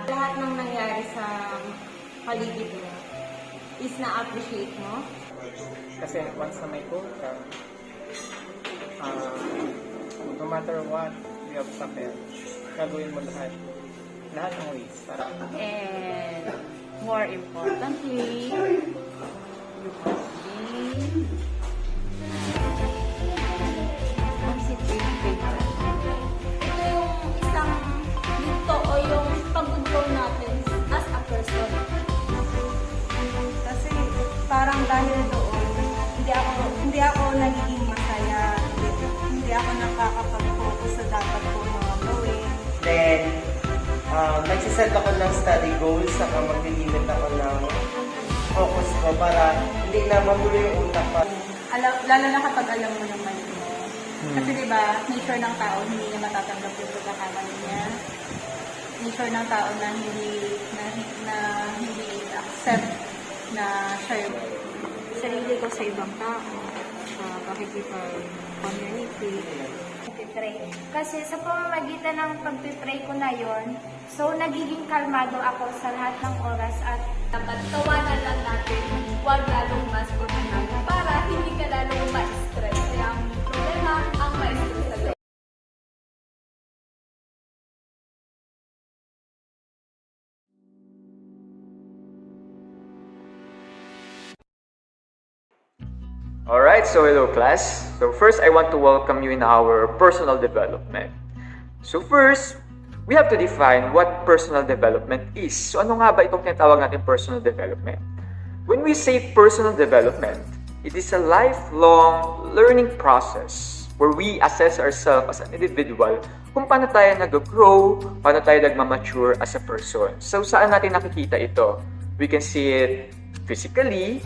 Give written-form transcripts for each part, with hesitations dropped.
lahat ng nangyari sa paligid mo is na-appreciate mo? Kasi once na may program, no matter what you have suffered, gagawin mo lahat ng ways para. And more importantly, you must be concentrated. Ito yung isang dito o yung pag-grow natin as a person. Kasi parang dahil doon, hindi ako nagiging masaya, hindi ako nakakapag-focus sa dapat ko mga gawin. Then, nagsiset ako ng study goals, saka maglilimit ako ng focus ko para hindi na magulo yung utak pa. Lalo na kapag alam mo yung mali mo. Kasi diba, nature ng tao, hindi niya matatanggap yung pagkakamali niya. Nature ng tao na hindi accept na siya yung sarili ko sa ibang tao, sa pakikipag-community. Pray. Kasi sa pamamagitan ng pagpipray ko na yon, so nagiging kalmado ako sa lahat ng oras at dapat tawanan lang natin, huwag lalong mas problema para hindi ka lalong ma-stress. Kaya ang problema, ang ma-stress sa loob. Alright, so hello class. So first, I want to welcome you in our personal development. So first, we have to define what personal development is. So ano nga ba itong tinatawag natin personal development? When we say personal development, it is a lifelong learning process where we assess ourselves as an individual kung paano tayo nag-grow, paano tayo nag-mature as a person. So saan natin nakikita ito? We can see it physically,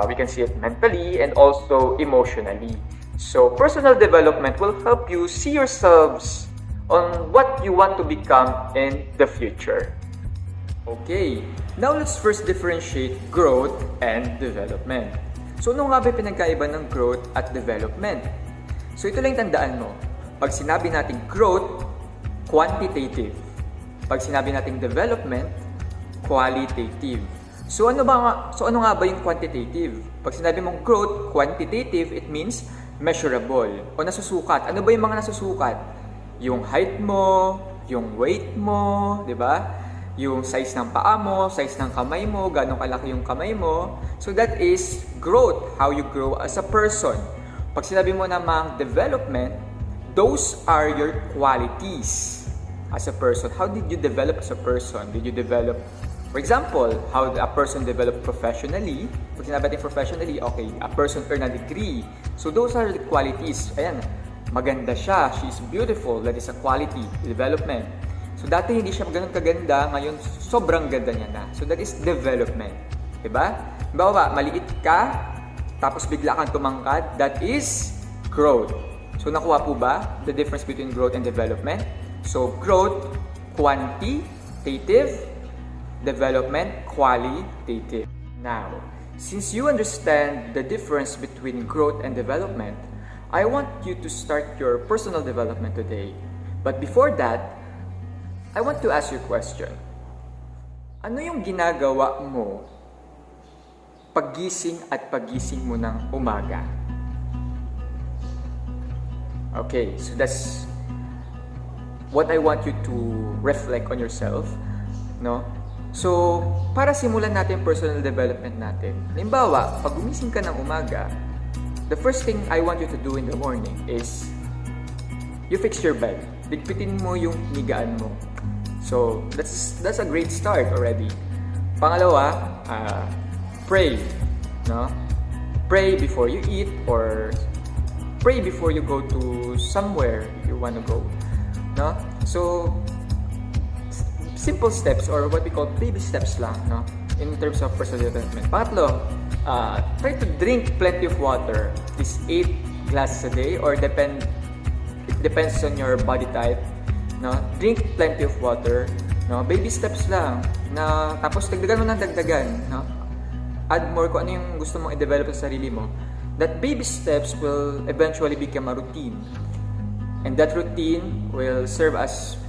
we can see it mentally, and also emotionally. So personal development will help you see yourselves on what you want to become in the future. Okay, now let's first differentiate growth and development. So ano nga ba pinagkaiba ng growth at development? So ito lang tandaan mo. Pag sinabi nating growth, quantitative. Pag sinabi nating development, qualitative. So ano nga ba yung quantitative? Pag sinabi mong growth, quantitative, it means measurable o nasusukat. Ano ba yung mga nasusukat? Yung height mo, yung weight mo, di ba? Yung size ng paa mo, size ng kamay mo, gano'ng kalaki yung kamay mo. So that is growth, how you grow as a person. Pag sinabi mo namang development, those are your qualities as a person. How did you develop as a person? Did you develop, for example, how a person developed professionally? Pag sinabi natin professionally, okay, a person earned a degree. So those are the qualities. Ayan, maganda siya, she's beautiful, that is a quality, development. So dati hindi siya ganun kaganda, ngayon sobrang ganda niya na. So that is development. Diba? Bawa, maliit ka, tapos bigla kang tumangkad, that is growth. So nakuha po ba the difference between growth and development? So growth, quantitative, development, qualitative. Now, since you understand the difference between growth and development, I want you to start your personal development today. But before that, I want to ask you a question. Ano yung ginagawa mo paggising at paggising mo ng umaga? Okay, so that's what I want you to reflect on yourself, no? So, para simulan natin personal development natin. Halimbawa, pag gumising ka ng umaga, the first thing I want you to do in the morning is you fix your bed. Ligpitin mo yung higaan mo. So, that's a great start already. Pangalawa, pray, no? Pray before you eat or pray before you go to somewhere you want to go, no? So, simple steps or what we call baby steps lang, no? In terms of personal development. Pangatlo, try to drink plenty of water. At least 8 glasses a day or it depends on your body type, no? Drink plenty of water, no? Baby steps lang, na tapos dagdagan mo ng dagdagan, no? Add more kung ano yung gusto mong i-develop sa sarili mo. That baby steps will eventually become a routine. And that routine will serve as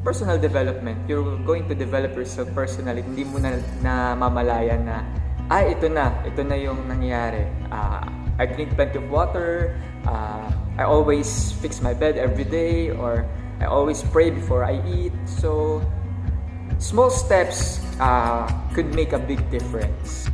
personal development. You're going to develop yourself personally. Hindi mo na namamalayan na, ito na yung nangyayari. I drink plenty of water, I always fix my bed every day, or I always pray before I eat. So, small steps could make a big difference.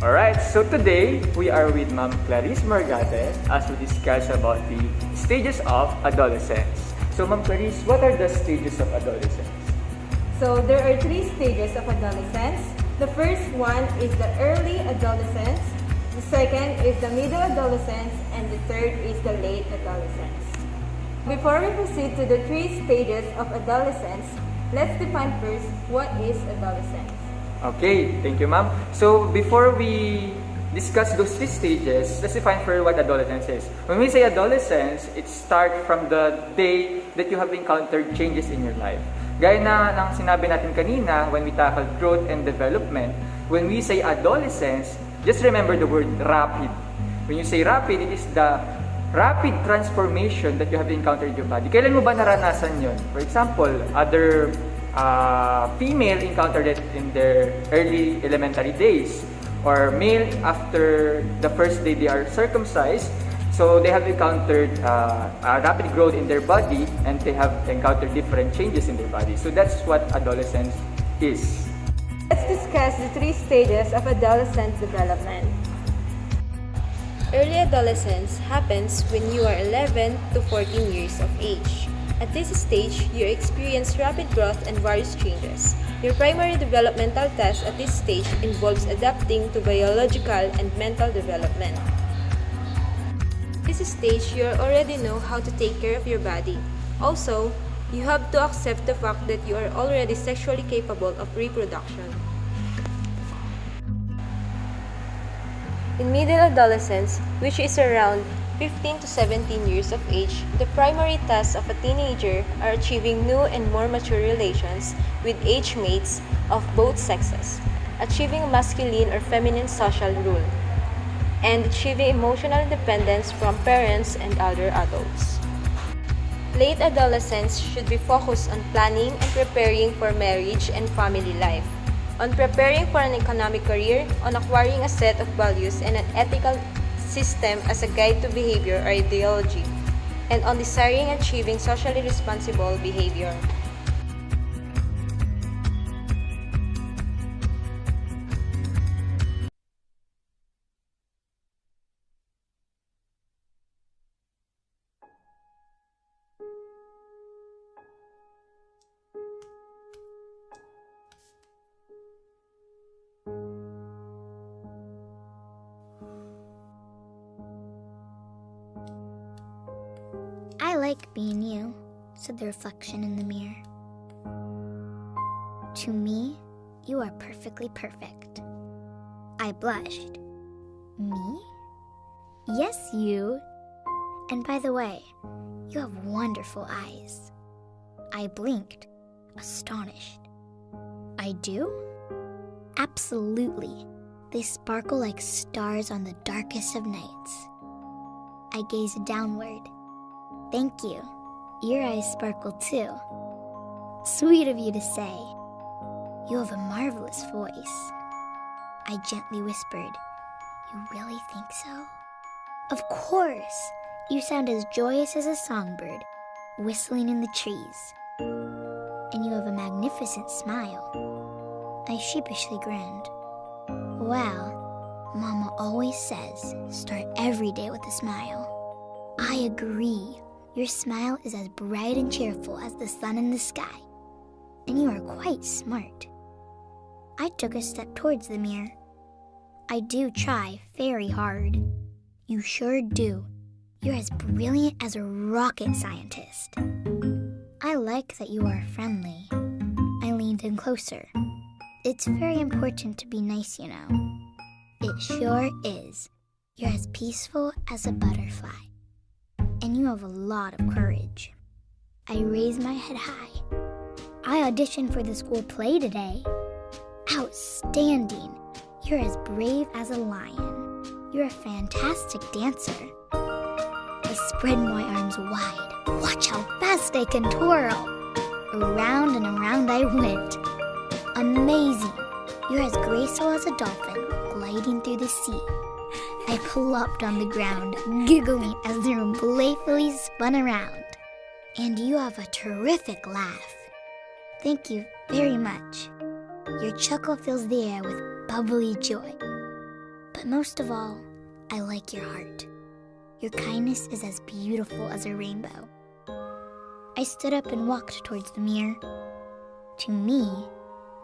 Alright, so today we are with Ma'am Clarice Margate as we discuss about the stages of adolescence. So Ma'am Clarice, what are the stages of adolescence? So there are 3 stages of adolescence. The first one is the early adolescence, the second is the middle adolescence, and the third is the late adolescence. Before we proceed to the 3 stages of adolescence, let's define first what is adolescence. Okay, thank you ma'am. So before we discuss those 3 stages, let's define for what adolescence is. When we say adolescence, it starts from the day that you have encountered changes in your life. Gaya na ng sinabi natin kanina when we tackle growth and development, when we say adolescence, just remember the word rapid. When you say rapid, it is the rapid transformation that you have encountered in your body. Kailan mo ba naranasan yun? For example, other female encountered it in their early elementary days, or male after the first day they are circumcised, so they have encountered a rapid growth in their body, and they have encountered different changes in their body. So that's what adolescence is. Let's discuss the 3 stages of adolescent development. Early adolescence happens when you are 11 to 14 years of age. At this stage, you experience rapid growth and various changes. Your primary developmental task at this stage involves adapting to biological and mental development. At this stage, you already know how to take care of your body. Also, you have to accept the fact that you are already sexually capable of reproduction. In middle adolescence, which is around 15 to 17 years of age, the primary tasks of a teenager are achieving new and more mature relations with age mates of both sexes, achieving a masculine or feminine social rule, and achieving emotional independence from parents and other adults. Late adolescence should be focused on planning and preparing for marriage and family life, on preparing for an economic career, on acquiring a set of values and an ethical system as a guide to behavior or ideology, and on desiring and achieving socially responsible behavior. I like being you, said the reflection in the mirror. To me, you are perfectly perfect. I blushed. Me? Yes, you. And by the way, you have wonderful eyes. I blinked, astonished. I do? Absolutely. They sparkle like stars on the darkest of nights. I gazed downward. Thank you. Your eyes sparkle too. Sweet of you to say. You have a marvelous voice. I gently whispered, You really think so? Of course. You sound as joyous as a songbird, whistling in the trees. And you have a magnificent smile. I sheepishly grinned. Well, Mama always says, start every day with a smile. I agree. Your smile is as bright and cheerful as the sun in the sky, and you are quite smart. I took a step towards the mirror. I do try very hard. You sure do. You're as brilliant as a rocket scientist. I like that you are friendly. I leaned in closer. It's very important to be nice, you know. It sure is. You're as peaceful as a butterfly. And you have a lot of courage. I raised my head high. I auditioned for the school play today. Outstanding. You're as brave as a lion. You're a fantastic dancer. I spread my arms wide. Watch how fast I can twirl. Around and around I went. Amazing. You're as graceful as a dolphin gliding through the sea. I plopped on the ground, giggling as the room playfully spun around. And you have a terrific laugh. Thank you very much. Your chuckle fills the air with bubbly joy. But most of all, I like your heart. Your kindness is as beautiful as a rainbow. I stood up and walked towards the mirror. To me,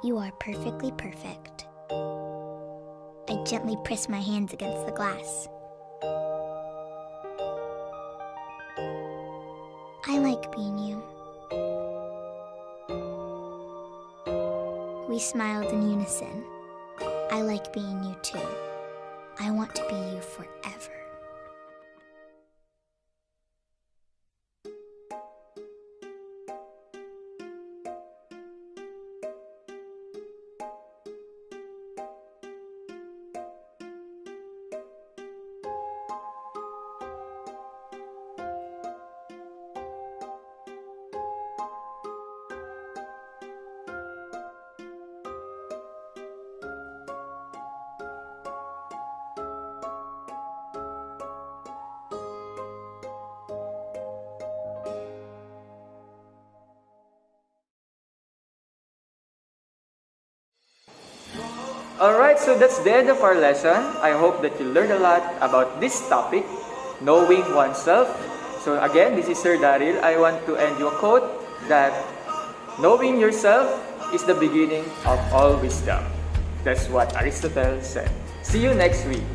you are perfectly perfect. I gently pressed my hands against the glass. I like being you. We smiled in unison. I like being you too. I want to be you forever. Alright, so that's the end of our lesson. I hope that you learned a lot about this topic, knowing oneself. So again, this is Sir Daryl. I want to end you a quote that knowing yourself is the beginning of all wisdom. That's what Aristotle said. See you next week.